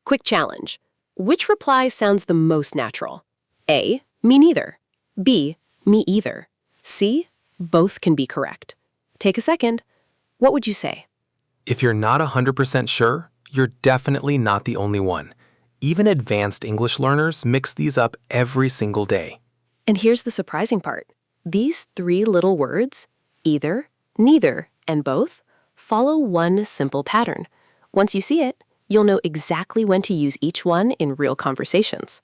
Quick challenge. Which reply sounds the most natural? A, me neither. B, me either. C, both can be correct. Take a second. What would you say? If you're not 100% sure, you're definitely not the only one. Even advanced English learners mix these up every single day. And here's the surprising part. These three little words, either, neither, and both, follow one simple pattern. Once you see it, you'll know exactly when to use each one in real conversations.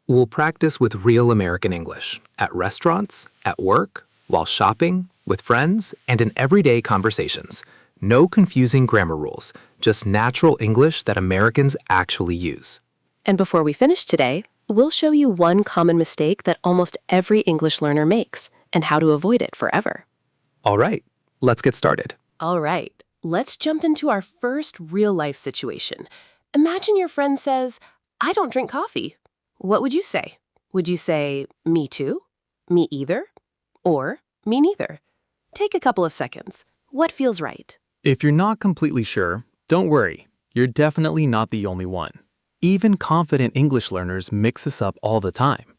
We'll practice with real American English at restaurants, at work, while shopping, with friends, and in everyday conversations. No confusing grammar rules, just natural English that Americans actually use. And before we finish today, we'll show you one common mistake that almost every English learner makes and how to avoid it forever. All right, let's get started. All right, let's jump into our first real-life situation. Imagine your friend says, "I don't drink coffee." What would you say? Would you say, "Me too," "Me either," or "Me neither"? Take a couple of seconds. What feels right? If you're not completely sure, don't worry. You're definitely not the only one. Even confident English learners mix this up all the time.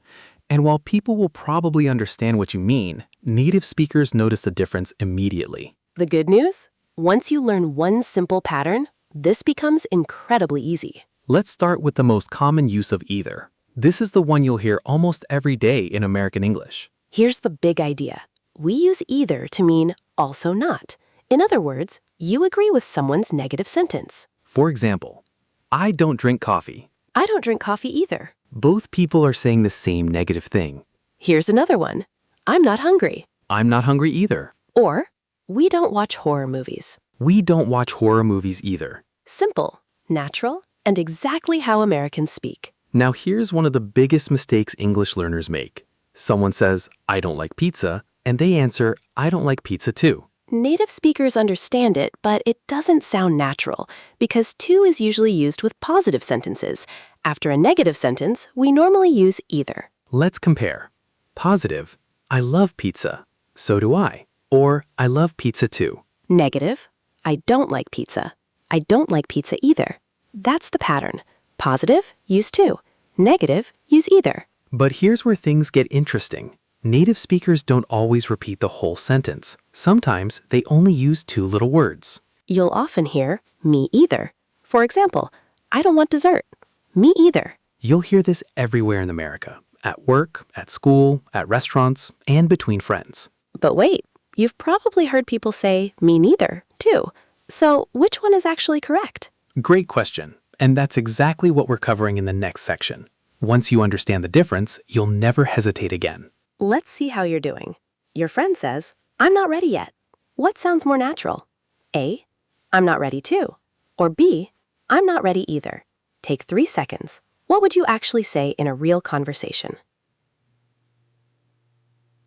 And while people will probably understand what you mean, native speakers notice the difference immediately. The good news? Once you learn one simple pattern, this becomes incredibly easy. Let's start with the most common use of either. This is the one you'll hear almost every day in American English. Here's the big idea. We use either to mean also not. In other words, you agree with someone's negative sentence. For example, I don't drink coffee. I don't drink coffee either. Both people are saying the same negative thing. Here's another one. I'm not hungry. I'm not hungry either. Or, we don't watch horror movies. We don't watch horror movies either. Simple, natural, and exactly how Americans speak. Now here's one of the biggest mistakes English learners make. Someone says, I don't like pizza, and they answer, I don't like pizza too. Native speakers understand it, but it doesn't sound natural because to is usually used with positive sentences. After a negative sentence, we normally use either. Let's compare. Positive, I love pizza. So do I. Or, I love pizza too. Negative, I don't like pizza. I don't like pizza either. That's the pattern. Positive, use to. Negative, use either. But here's where things get interesting. Native speakers don't always repeat the whole sentence. Sometimes they only use two little words. You'll often hear, me either. For example, I don't want dessert. Me either. You'll hear this everywhere in America. At work, at school, at restaurants, and between friends. But wait, you've probably heard people say, me neither, too. So which one is actually correct? Great question. And that's exactly what we're covering in the next section. Once you understand the difference, you'll never hesitate again. Let's see how you're doing. Your friend says, I'm not ready yet. What sounds more natural? A, I'm not ready too. Or B, I'm not ready either. Take 3 seconds. What would you actually say in a real conversation?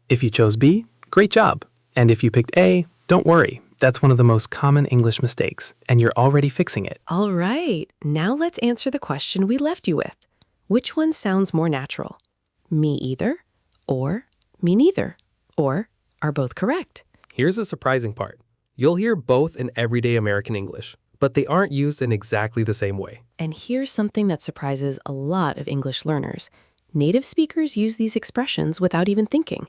If you chose B, great job. And if you picked A, don't worry. That's one of the most common English mistakes, and you're already fixing it. All right, now let's answer the question we left you with. Which one sounds more natural? Me either, or me neither, or are both correct? Here's the surprising part. You'll hear both in everyday American English, but they aren't used in exactly the same way. And here's something that surprises a lot of English learners. Native speakers use these expressions without even thinking.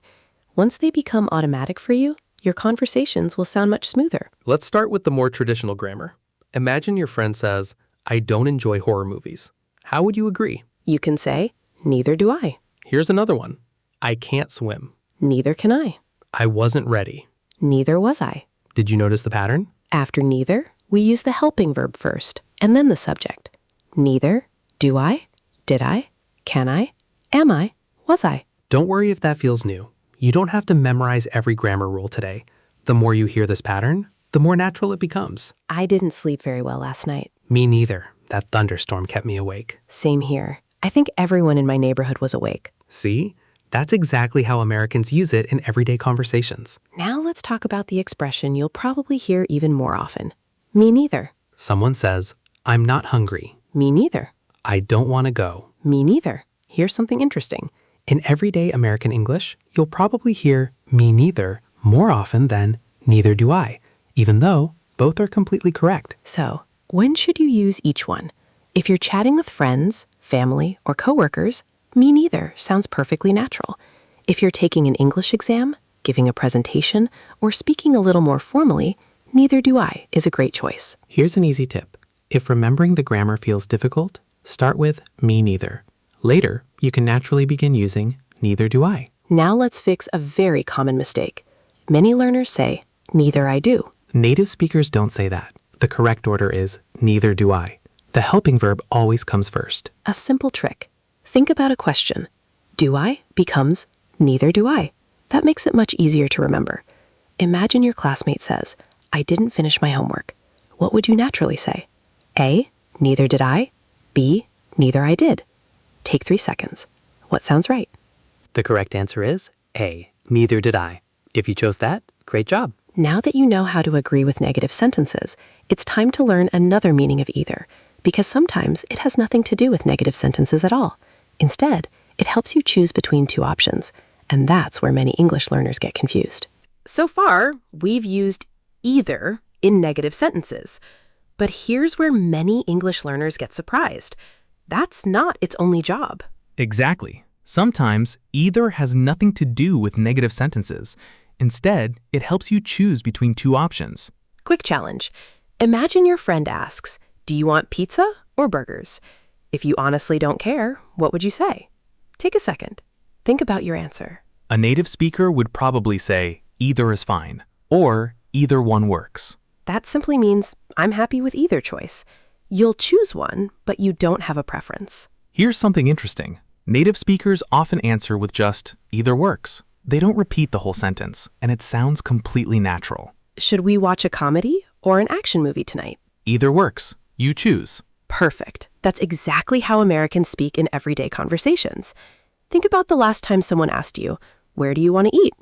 Once they become automatic for you, your conversations will sound much smoother. Let's start with the more traditional grammar. Imagine your friend says, I don't enjoy horror movies. How would you agree? You can say, neither do I. Here's another one. I can't swim. Neither can I. I wasn't ready. Neither was I. Did you notice the pattern? After neither, we use the helping verb first, and then the subject. Neither, do I, did I, can I, am I, was I. Don't worry if that feels new. You don't have to memorize every grammar rule today. The more you hear this pattern, the more natural it becomes. I didn't sleep very well last night. Me neither. That thunderstorm kept me awake. Same here. I think everyone in my neighborhood was awake. See? That's exactly how Americans use it in everyday conversations. Now let's talk about the expression you'll probably hear even more often. Me neither. Someone says, I'm not hungry. Me neither. I don't want to go. Me neither. Here's something interesting. In everyday American English, you'll probably hear me neither more often than neither do I, even though both are completely correct. So, when should you use each one? If you're chatting with friends, family, or coworkers, me neither sounds perfectly natural. If you're taking an English exam, giving a presentation, or speaking a little more formally, neither do I is a great choice. Here's an easy tip. If remembering the grammar feels difficult, start with me neither. Later, you can naturally begin using neither do I. Now let's fix a very common mistake. Many learners say, neither I do. Native speakers don't say that. The correct order is neither do I. The helping verb always comes first. A simple trick. Think about a question. Do I becomes neither do I. That makes it much easier to remember. Imagine your classmate says, I didn't finish my homework. What would you naturally say? A, neither did I. B, neither I did. Take 3 seconds. What sounds right? The correct answer is A, neither did I. If you chose that, great job. Now that you know how to agree with negative sentences, it's time to learn another meaning of either, because sometimes it has nothing to do with negative sentences at all. Instead, it helps you choose between two options, and that's where many English learners get confused. So far, we've used either in negative sentences, but here's where many English learners get surprised. That's not its only job. Exactly. Sometimes either has nothing to do with negative sentences. Instead, it helps you choose between two options. Quick challenge. Imagine your friend asks, do you want pizza or burgers? If you honestly don't care, what would you say? Take a second. Think about your answer. A native speaker would probably say, either is fine, or either one works. That simply means, I'm happy with either choice. You'll choose one, but you don't have a preference. Here's something interesting. Native speakers often answer with just, either works. They don't repeat the whole sentence, and it sounds completely natural. Should we watch a comedy or an action movie tonight? Either works. You choose. Perfect. That's exactly how Americans speak in everyday conversations. Think about the last time someone asked you, where do you want to eat?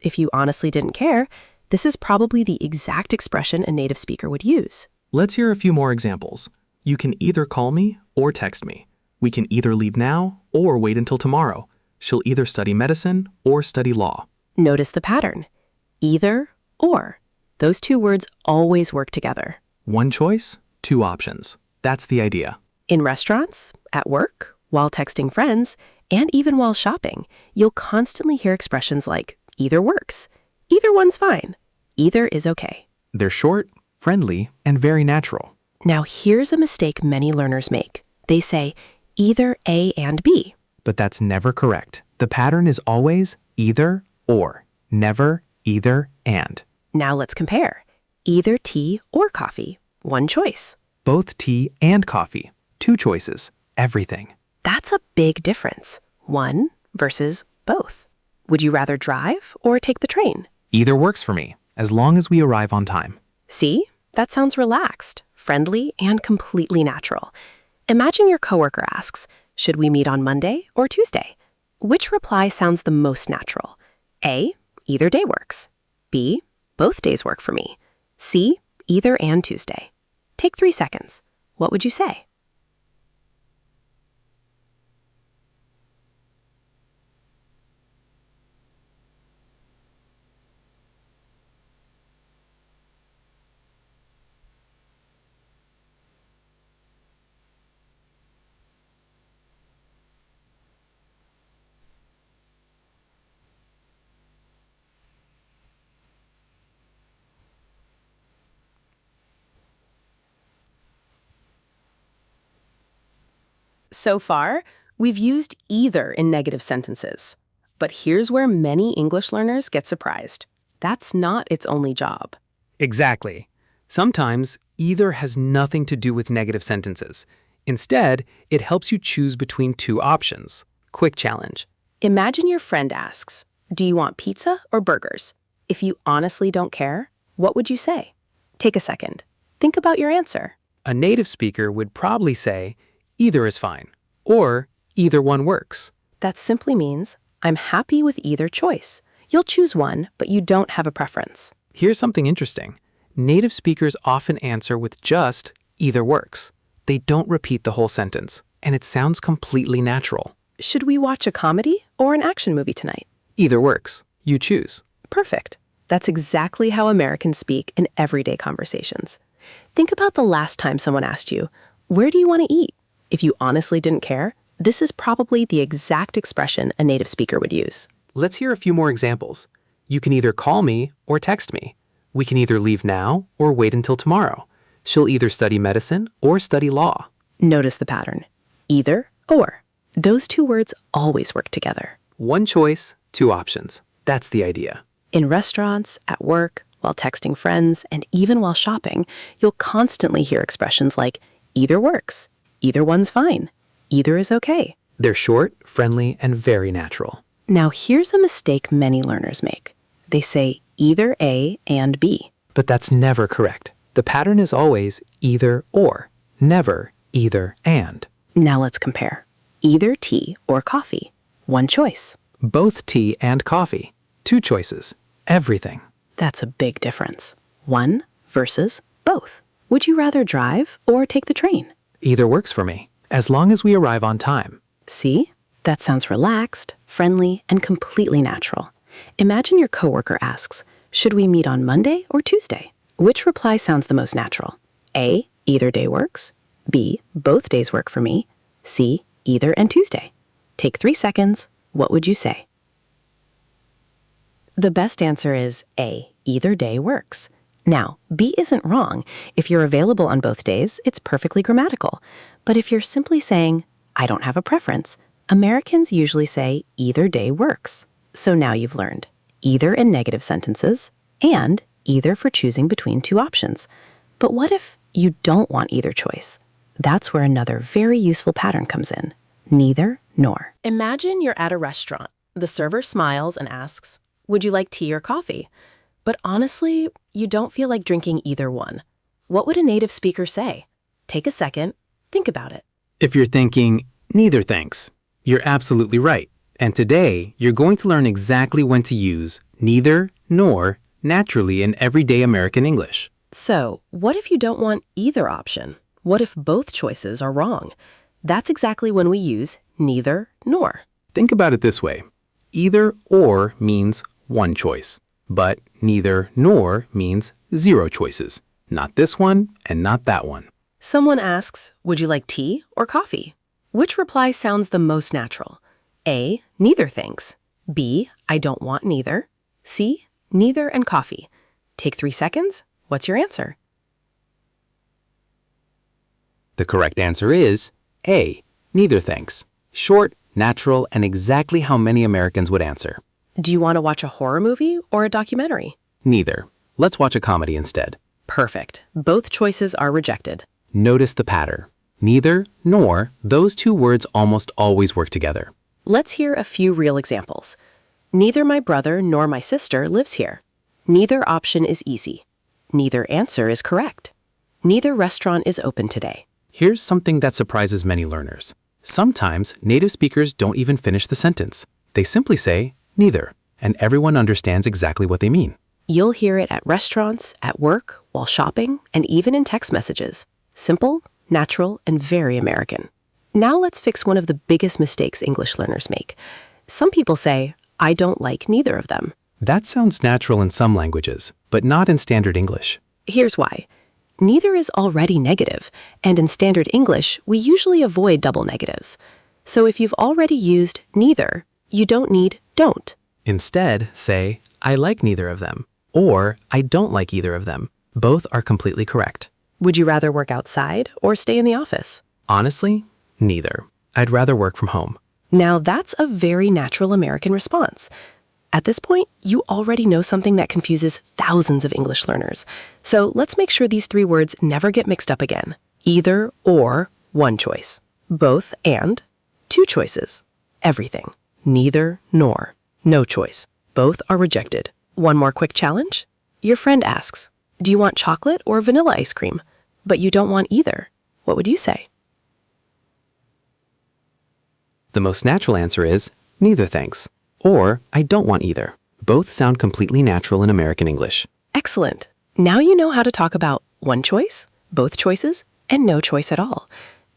If you honestly didn't care, this is probably the exact expression a native speaker would use. Let's hear a few more examples. You can either call me or text me. We can either leave now or wait until tomorrow. She'll either study medicine or study law. Notice the pattern. Either or. Those two words always work together. One choice, two options. That's the idea. In restaurants, at work, while texting friends, and even while shopping, you'll constantly hear expressions like either works, either one's fine, either is okay. They're short, friendly, and very natural. Now here's a mistake many learners make. They say either A and B. But that's never correct. The pattern is always either or, never either and. Now let's compare. Either tea or coffee, one choice. Both tea and coffee, two choices, everything. That's a big difference. One versus both. Would you rather drive or take the train? Either works for me, as long as we arrive on time. See? That sounds relaxed, friendly, and completely natural. Imagine your coworker asks, should we meet on Monday or Tuesday? Which reply sounds the most natural? A, either day works. B, both days work for me. C, either and Tuesday. Take 3 seconds. What would you say? So far, we've used either in negative sentences. But here's where many English learners get surprised. That's not its only job. Exactly. Sometimes either has nothing to do with negative sentences. Instead, it helps you choose between two options. Quick challenge. Imagine your friend asks, do you want pizza or burgers? If you honestly don't care, what would you say? Take a second. Think about your answer. A native speaker would probably say, either is fine, or either one works. That simply means, I'm happy with either choice. You'll choose one, but you don't have a preference. Here's something interesting. Native speakers often answer with just either works. They don't repeat the whole sentence, and it sounds completely natural. Should we watch a comedy or an action movie tonight? Either works. You choose. Perfect. That's exactly how Americans speak in everyday conversations. Think about the last time someone asked you, where do you want to eat? If you honestly didn't care, this is probably the exact expression a native speaker would use. Let's hear a few more examples. You can either call me or text me. We can either leave now or wait until tomorrow. She'll either study medicine or study law. Notice the pattern. Either or. Those two words always work together. One choice, two options. That's the idea. In restaurants, at work, while texting friends, and even while shopping, you'll constantly hear expressions like either works, either one's fine, either is okay. They're short, friendly, and very natural. Now here's a mistake many learners make. They say either A and B. But that's never correct. The pattern is always either or, never either and. Now let's compare. Either tea or coffee. One choice. Both tea and coffee. Two choices. Everything. That's a big difference. One versus both. Would you rather drive or take the train? Either works for me, as long as we arrive on time. See? That sounds relaxed, friendly, and completely natural. Imagine your coworker asks, should we meet on Monday or Tuesday? Which reply sounds the most natural? A, either day works. B, both days work for me. C, either and Tuesday. Take 3 seconds. What would you say? The best answer is A, either day works. Now, B isn't wrong. If you're available on both days, it's perfectly grammatical. But if you're simply saying, I don't have a preference, Americans usually say either day works. So now you've learned either in negative sentences and either for choosing between two options. But what if you don't want either choice? That's where another very useful pattern comes in. Neither nor. Imagine you're at a restaurant. The server smiles and asks, would you like tea or coffee? But honestly, you don't feel like drinking either one. What would a native speaker say? Take a second, think about it. If you're thinking, neither thanks, you're absolutely right. And today, you're going to learn exactly when to use neither nor naturally in everyday American English. So, what if you don't want either option? What if both choices are wrong? That's exactly when we use neither nor. Think about it this way. Either or means one choice, but neither nor means 0 choices. Not this one and not that one. Someone asks, would you like tea or coffee? Which reply sounds the most natural? A, neither thanks. B, I don't want neither. C, neither and coffee. Take 3 seconds. What's your answer? The correct answer is A, neither thanks. Short, natural, and exactly how many Americans would answer. Do you want to watch a horror movie or a documentary? Neither. Let's watch a comedy instead. Perfect. Both choices are rejected. Notice the pattern. Neither nor, those two words almost always work together. Let's hear a few real examples. Neither my brother nor my sister lives here. Neither option is easy. Neither answer is correct. Neither restaurant is open today. Here's something that surprises many learners. Sometimes native speakers don't even finish the sentence. They simply say, neither, and everyone understands exactly what they mean. You'll hear it at restaurants, at work, while shopping, and even in text messages. Simple, natural, and very American. Now let's fix one of the biggest mistakes English learners make. Some people say, I don't like neither of them. That sounds natural in some languages, but not in standard English. Here's why. Neither is already negative, and in standard English, we usually avoid double negatives. So if you've already used neither, you don't need don't. Instead, say, I like neither of them, or I don't like either of them. Both are completely correct. Would you rather work outside or stay in the office? Honestly, neither. I'd rather work from home. Now that's a very natural American response. At this point, you already know something that confuses thousands of English learners. So let's make sure these 3 words never get mixed up again. Either or, one choice. Both and, 2 choices. Everything. Neither nor, no choice. Both are rejected. One more quick challenge. Your friend asks, do you want chocolate or vanilla ice cream? But you don't want either. What would you say? The most natural answer is neither thanks, or I don't want either. Both sound completely natural in American English. Excellent. Now you know how to talk about one choice, both choices, and no choice at all.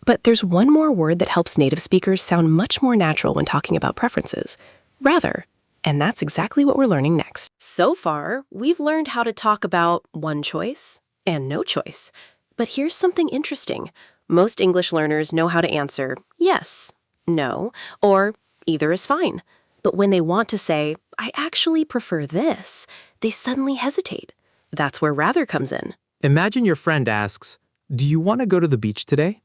But there's one more word that helps native speakers sound much more natural when talking about preferences. Rather. And that's exactly what we're learning next. So far, we've learned how to talk about one choice and no choice. But here's something interesting. Most English learners know how to answer yes, no, or either is fine. But when they want to say, I actually prefer this, they suddenly hesitate. That's where rather comes in. Imagine your friend asks, "Do you want to go to the beach today?"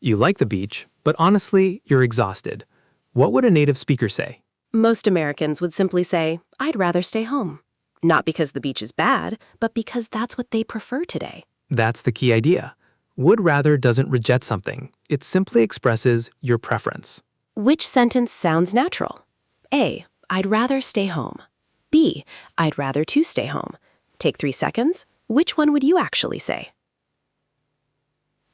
You like the beach, but honestly, you're exhausted. What would a native speaker say? Most Americans would simply say, I'd rather stay home. Not because the beach is bad, but because that's what they prefer today. That's the key idea. Would rather doesn't reject something. It simply expresses your preference. Which sentence sounds natural? A, I'd rather stay home. B, I'd rather to stay home. Take 3 seconds. Which one would you actually say?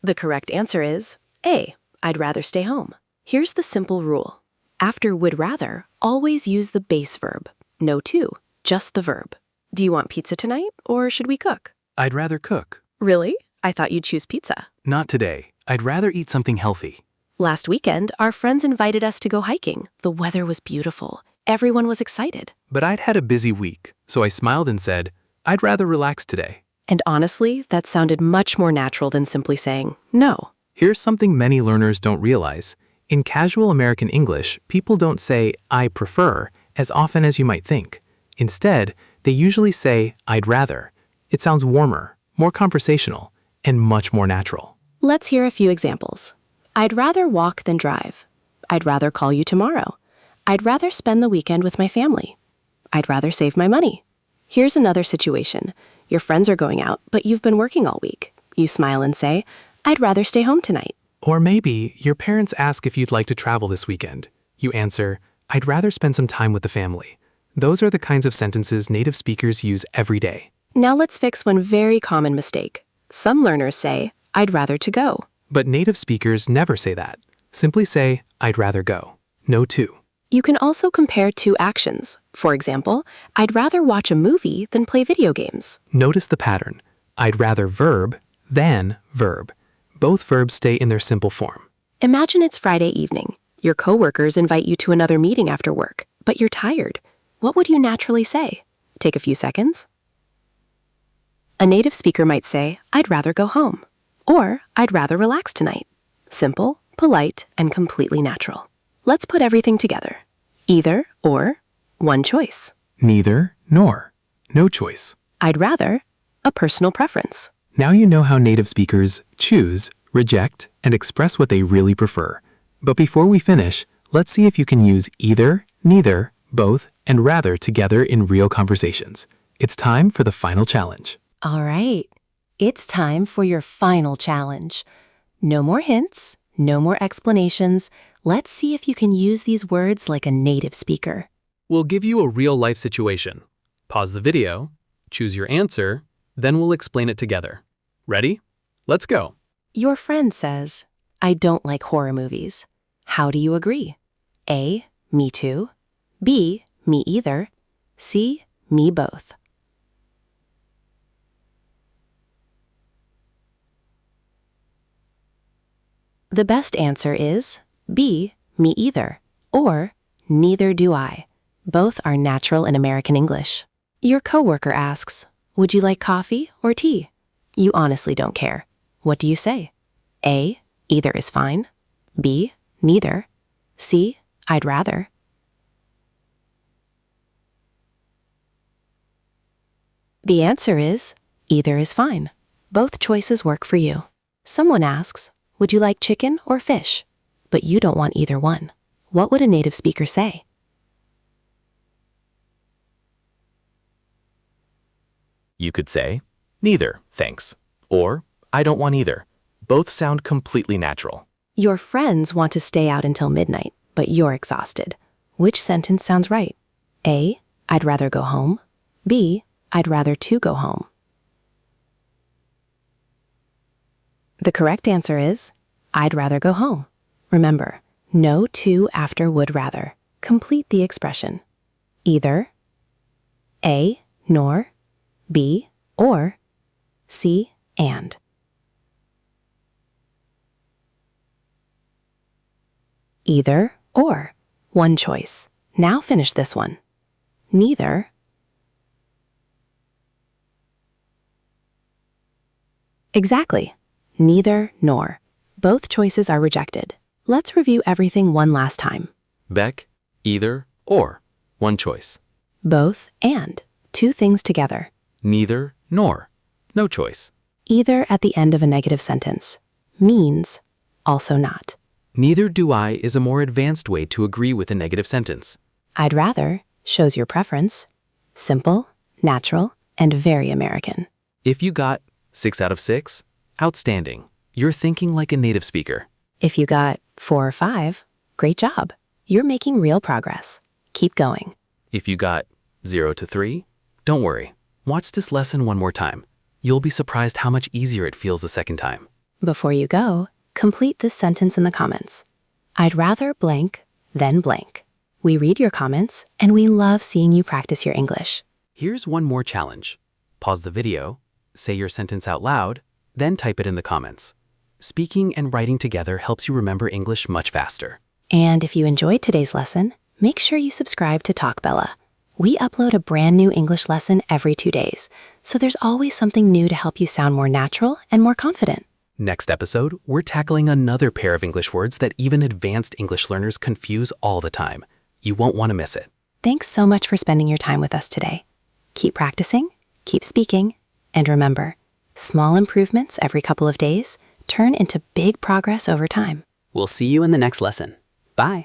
The correct answer is A, I'd rather stay home. Here's the simple rule. After would rather, always use the base verb. No to, just the verb. Do you want pizza tonight, or should we cook? I'd rather cook. Really? I thought you'd choose pizza. Not today. I'd rather eat something healthy. Last weekend, our friends invited us to go hiking. The weather was beautiful. Everyone was excited. But I'd had a busy week, so I smiled and said, I'd rather relax today. And honestly, that sounded much more natural than simply saying no. Here's something many learners don't realize. In casual American English, people don't say, I prefer, as often as you might think. Instead, they usually say, I'd rather. It sounds warmer, more conversational, and much more natural. Let's hear a few examples. I'd rather walk than drive. I'd rather call you tomorrow. I'd rather spend the weekend with my family. I'd rather save my money. Here's another situation. Your friends are going out, but you've been working all week. You smile and say, I'd rather stay home tonight. Or maybe your parents ask if you'd like to travel this weekend. You answer, I'd rather spend some time with the family. Those are the kinds of sentences native speakers use every day. Now let's fix one very common mistake. Some learners say, I'd rather to go. But native speakers never say that. Simply say, I'd rather go. No to. You can also compare two actions. For example, I'd rather watch a movie than play video games. Notice the pattern. I'd rather verb than verb. Both verbs stay in their simple form. Imagine it's Friday evening. Your coworkers invite you to another meeting after work, but you're tired. What would you naturally say? Take a few seconds. A native speaker might say, I'd rather go home. Or, I'd rather relax tonight. Simple, polite, and completely natural. Let's put everything together. Either, or, one choice. Neither, nor. No choice. I'd rather, a personal preference. Now you know how native speakers choose, reject, and express what they really prefer. But before we finish, let's see if you can use either, neither, both, and rather together in real conversations. It's time for the final challenge. All right. It's time for your final challenge. No more hints, no more explanations. Let's see if you can use these words like a native speaker. We'll give you a real-life situation. Pause the video, choose your answer, then we'll explain it together. Ready? Let's go. Your friend says, I don't like horror movies. How do you agree? A, me too. B, me either. C, me both. The best answer is B, me either, or neither do I. Both are natural in American English. Your coworker asks, would you like coffee or tea? You honestly don't care. What do you say? A, either is fine. B, neither. C, I'd rather. The answer is either is fine. Both choices work for you. Someone asks, would you like chicken or fish? But you don't want either one. What would a native speaker say? You could say, neither, thanks. Or, I don't want either. Both sound completely natural. Your friends want to stay out until midnight, but you're exhausted. Which sentence sounds right? A, I'd rather go home. B, I'd rather to go home. The correct answer is, I'd rather go home. Remember, no to after would rather. Complete the expression. Either, A, nor, B, or, C, and. Either, or, one choice. Now finish this one. Neither, exactly. Neither nor. Both choices are rejected. Let's review everything one last time. Beck, either, or. One choice. Both and. Two things together. Neither, nor. No choice. Either at the end of a negative sentence. Means, also not. Neither do I is a more advanced way to agree with a negative sentence. I'd rather shows your preference. Simple, natural, and very American. If you got 6 out of 6, outstanding. You're thinking like a native speaker. If you got 4 or 5, great job. You're making real progress. Keep going. If you got 0 to 3, don't worry. Watch this lesson one more time. You'll be surprised how much easier it feels the second time. Before you go, complete this sentence in the comments. I'd rather blank than blank. We read your comments, and we love seeing you practice your English. Here's one more challenge. Pause the video, say your sentence out loud, then type it in the comments. Speaking and writing together helps you remember English much faster. And if you enjoyed today's lesson, make sure you subscribe to Talk Bella. We upload a brand new English lesson every 2 days, so there's always something new to help you sound more natural and more confident. Next episode, we're tackling another pair of English words that even advanced English learners confuse all the time. You won't want to miss it. Thanks so much for spending your time with us today. Keep practicing, keep speaking, and remember, small improvements every couple of days turn into big progress over time. We'll see you in the next lesson. Bye.